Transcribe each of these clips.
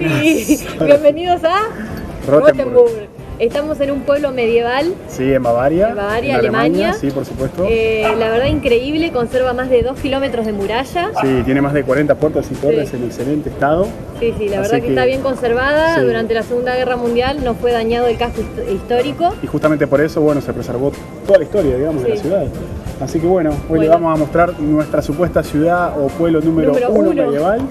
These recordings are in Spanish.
sí, bienvenidos a Rothenburg. Estamos en un pueblo medieval. Sí, en Bavaria. En Bavaria, Alemania. Sí, por supuesto. La verdad increíble, conserva más de 2 kilómetros de muralla. Sí, tiene más de 40 puertas y torres en excelente estado. Sí, la verdad que está bien conservada. Sí. Durante la Segunda Guerra Mundial no fue dañado el casco histórico. Y justamente por eso, bueno, se preservó toda la historia, digamos, de la ciudad. Así que bueno, hoy le vamos a mostrar nuestra supuesta ciudad o pueblo número uno medieval.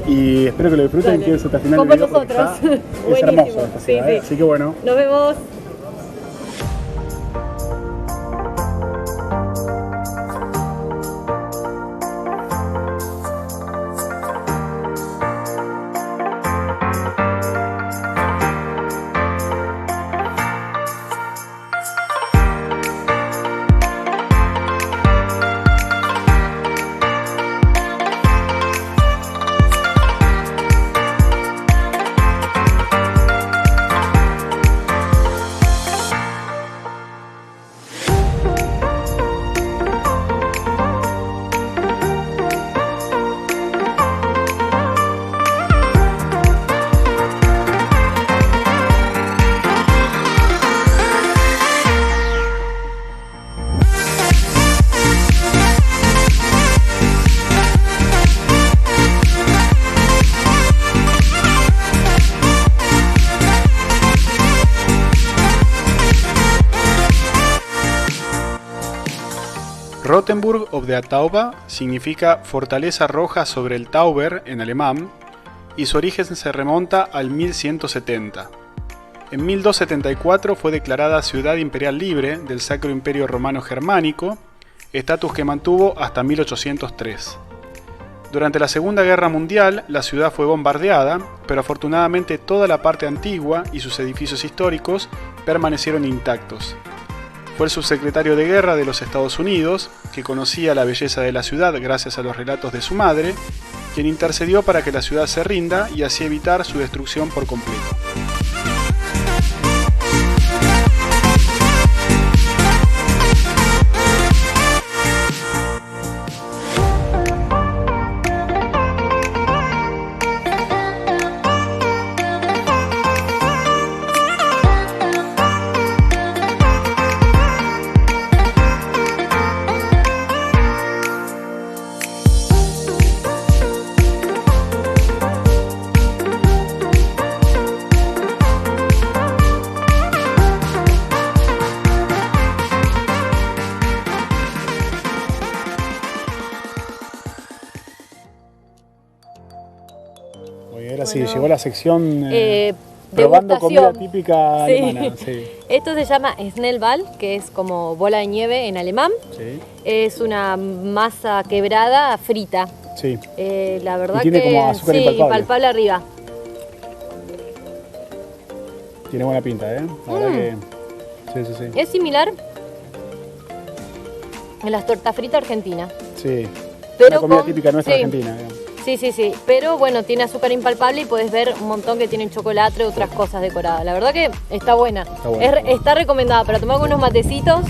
Y espero que lo disfruten y quédense hasta el final del video. Como nosotros. Es hermoso esta ciudad, sí. Así que bueno. Nos vemos. Rothenburg ob der Tauber significa fortaleza roja sobre el Tauber en alemán y su origen se remonta al 1170. En 1274 fue declarada ciudad imperial libre del Sacro Imperio Romano Germánico, estatus que mantuvo hasta 1803. Durante la Segunda Guerra Mundial la ciudad fue bombardeada, pero afortunadamente toda la parte antigua y sus edificios históricos permanecieron intactos. Fue el subsecretario de Guerra de los Estados Unidos, que conocía la belleza de la ciudad gracias a los relatos de su madre, quien intercedió para que la ciudad se rinda y así evitar su destrucción por completo. Ahora sí, llegó la sección probando comida típica alemana. Sí. Esto se llama Schnellball, que es como bola de nieve en alemán. Sí. Es una masa quebrada frita. Sí. La verdad y tiene que como azúcar impalpable arriba. Tiene buena pinta, ¿eh? La verdad que... Sí. Es similar a las tortas fritas argentinas. Sí. Pero una comida típica nuestra argentina, digamos. Sí, pero bueno, tiene azúcar impalpable y podés ver un montón que tienen chocolate y otras cosas decoradas. La verdad que está buena. Está recomendada para tomar unos matecitos.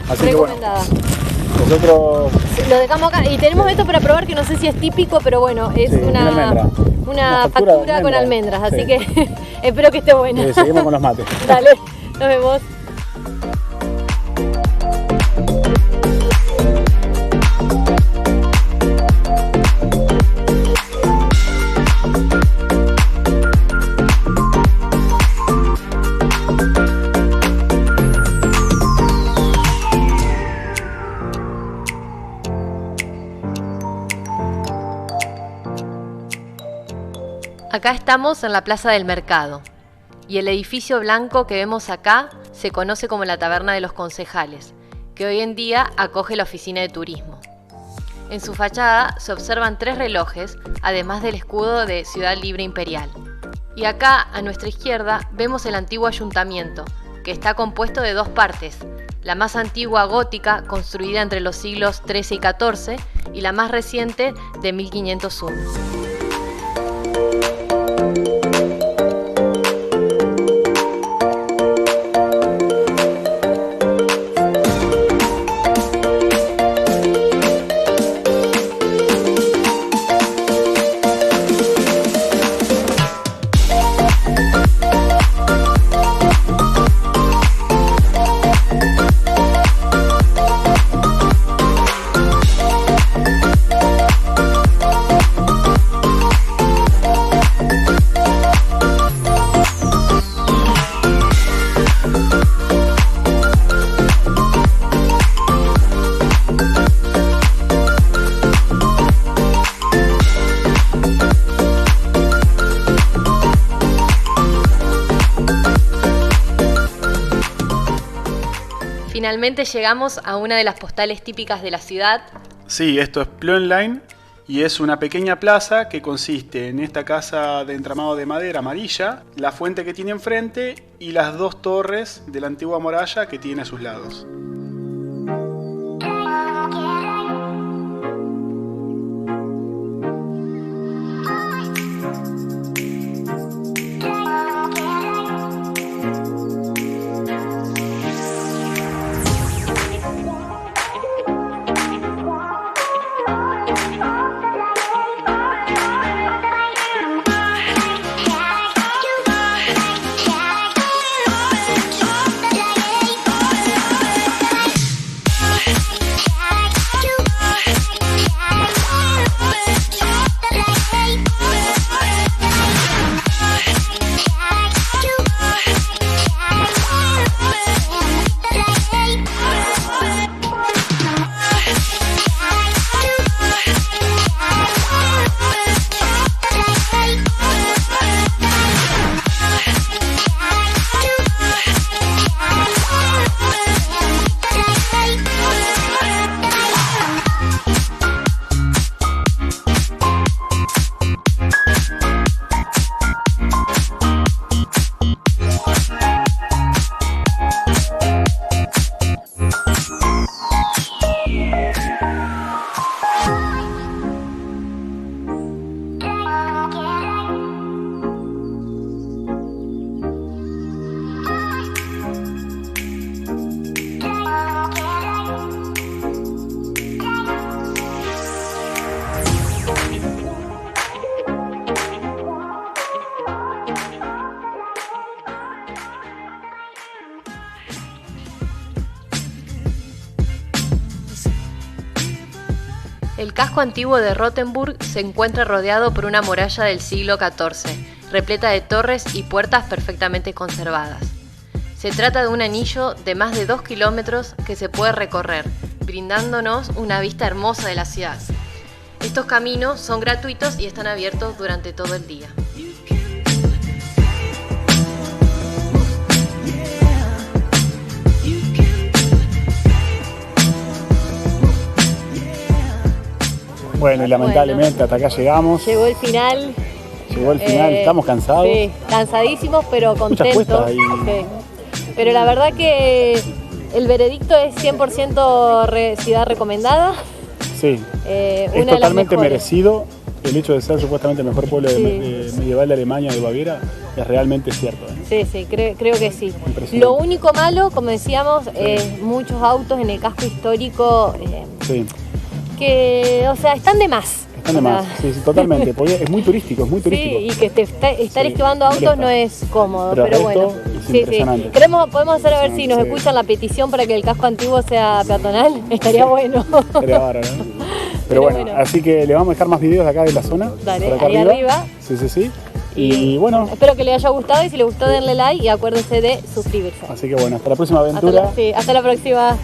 Así recomendada. Que bueno, nosotros lo dejamos acá y tenemos esto para probar que no sé si es típico, pero bueno, es una factura con almendras, así que espero que esté buena. Seguimos con los mates. Dale, nos vemos. Acá estamos en la Plaza del Mercado y el edificio blanco que vemos acá se conoce como la Taberna de los Concejales, que hoy en día acoge la oficina de turismo. En su fachada se observan 3 relojes, además del escudo de Ciudad Libre Imperial. Y acá, a nuestra izquierda, vemos el antiguo ayuntamiento, que está compuesto de 2 partes, la más antigua gótica, construida entre los siglos XIII y XIV, y la más reciente de 1501. finalmente llegamos a una de las postales típicas de la ciudad. Sí, esto es Plönlein y es una pequeña plaza que consiste en esta casa de entramado de madera amarilla, la fuente que tiene enfrente y las dos torres de la antigua muralla que tiene a sus lados. El casco antiguo de Rothenburg se encuentra rodeado por una muralla del siglo XIV, repleta de torres y puertas perfectamente conservadas. Se trata de un anillo de más de 2 kilómetros que se puede recorrer, brindándonos una vista hermosa de la ciudad. Estos caminos son gratuitos y están abiertos durante todo el día. Bueno, y lamentablemente hasta acá llegamos. Llegó el final. Estamos cansados. Sí, cansadísimos pero contentos. Muchas cuestas ahí. Sí. Pero la verdad que el veredicto es 100% ciudad recomendada. Sí, es totalmente merecido. El hecho de ser supuestamente el mejor pueblo medieval de Alemania, de Baviera, es realmente cierto. Sí, creo que sí. Lo único malo, como decíamos, es muchos autos en el casco histórico. Que, o sea, están de más. Están de más, sí, totalmente, porque es muy turístico, Sí, y que estar esquivando autos no es cómodo, pero bueno. Sí. Podemos hacer a ver si nos escuchan la petición para que el casco antiguo sea peatonal, estaría bueno. Estaría bárbaro, ¿no? Pero bueno, así que le vamos a dejar más videos de acá de la zona. Dale, por acá ahí arriba. Sí. Y bueno. Espero que les haya gustado y si les gustó denle like y acuérdense de suscribirse. Así que bueno, hasta la próxima aventura. Hasta la próxima.